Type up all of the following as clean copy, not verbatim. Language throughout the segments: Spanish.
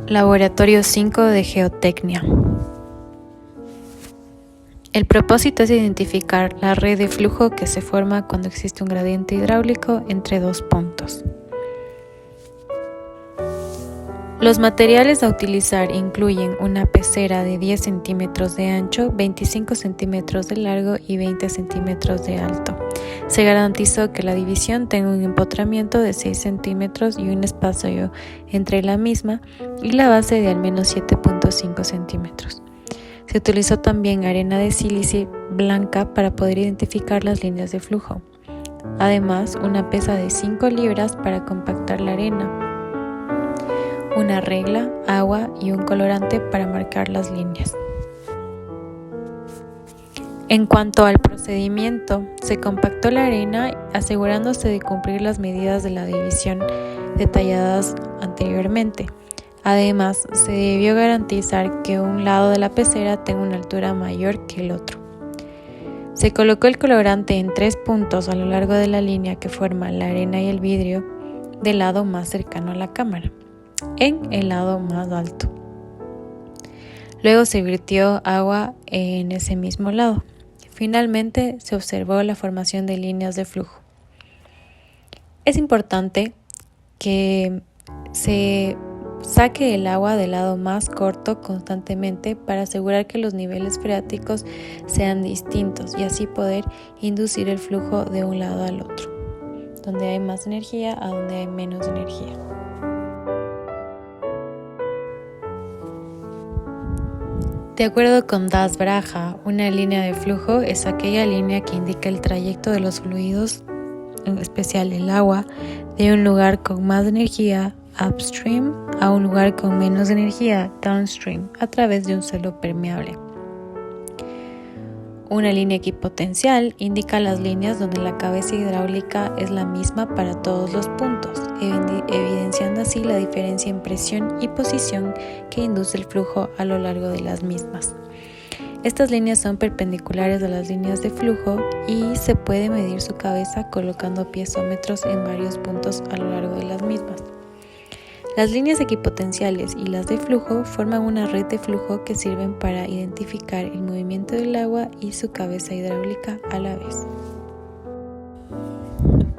Laboratorio 5 de Geotecnia. El propósito es identificar la red de flujo que se forma cuando existe un gradiente hidráulico entre dos puntos. Los materiales a utilizar incluyen una pecera de 10 centímetros de ancho, 25 centímetros de largo y 20 centímetros de alto. Se garantizó que la división tenga un empotramiento de 6 centímetros y un espacio entre la misma y la base de al menos 7.5 centímetros. Se utilizó también arena de sílice blanca para poder identificar las líneas de flujo. Además, una pesa de 5 libras para compactar la arena, una regla, agua y un colorante para marcar las líneas. En cuanto al procedimiento, se compactó la arena asegurándose de cumplir las medidas de la división detalladas anteriormente. Además, se debió garantizar que un lado de la pecera tenga una altura mayor que el otro. Se colocó el colorante en 3 puntos a lo largo de la línea que forma la arena y el vidrio del lado más cercano a la cámara, en el lado más alto. Luego se vertió agua en ese mismo lado. Finalmente se observó la formación de líneas de flujo. Es importante que se saque el agua del lado más corto constantemente para asegurar que los niveles freáticos sean distintos y así poder inducir el flujo de un lado al otro, donde hay más energía a donde hay menos energía. De acuerdo con Das Braha, una línea de flujo es aquella línea que indica el trayecto de los fluidos, en especial el agua, de un lugar con más energía upstream a un lugar con menos energía downstream a través de un suelo permeable. Una línea equipotencial indica las líneas donde la cabeza hidráulica es la misma para todos los puntos, evidenciando así la diferencia en presión y posición que induce el flujo a lo largo de las mismas. Estas líneas son perpendiculares a las líneas de flujo y se puede medir su cabeza colocando piezómetros en varios puntos a lo largo de las mismas. Las líneas equipotenciales y las de flujo forman una red de flujo que sirven para identificar el movimiento del agua y su cabeza hidráulica a la vez.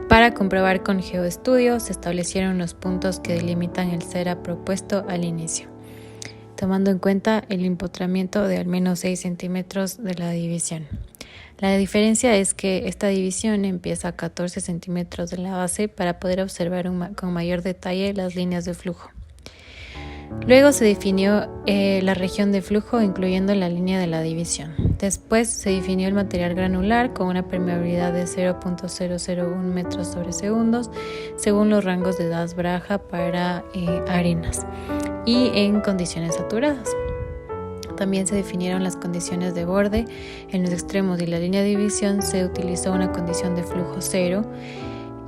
Para comprobar con GeoStudio se establecieron los puntos que delimitan el CERA propuesto al inicio, tomando en cuenta el empotramiento de al menos 6 centímetros de la división. La diferencia es que esta división empieza a 14 centímetros de la base para poder observar con mayor detalle las líneas de flujo. Luego se definió la región de flujo incluyendo la línea de la división. Después se definió el material granular con una permeabilidad de 0.001 metros sobre segundos según los rangos de Das Braha para arenas y en condiciones saturadas. También se definieron las condiciones de borde. En los extremos de la línea de división se utilizó una condición de flujo 0.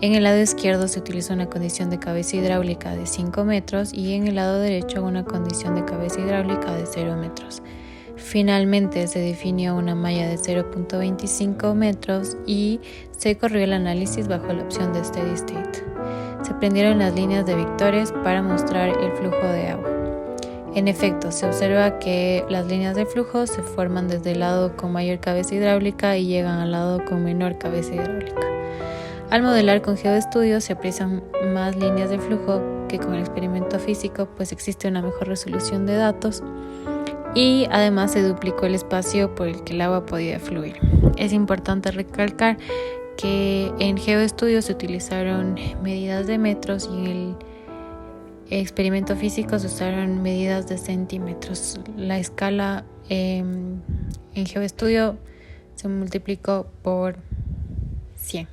En el lado izquierdo se utilizó una condición de cabeza hidráulica de 5 metros y en el lado derecho una condición de cabeza hidráulica de 0 metros. Finalmente se definió una malla de 0.25 metros y se corrió el análisis bajo la opción de Steady State. Se prendieron las líneas de vectores para mostrar el flujo de agua. En efecto, se observa que las líneas de flujo se forman desde el lado con mayor cabeza hidráulica y llegan al lado con menor cabeza hidráulica. Al modelar con GeoStudio se aprecian más líneas de flujo que con el experimento físico, pues existe una mejor resolución de datos y además se duplicó el espacio por el que el agua podía fluir. Es importante recalcar que en GeoStudio se utilizaron medidas de metros y en el experimento físico se usaron medidas de centímetros. La escala en GeoStudio se multiplicó por 100.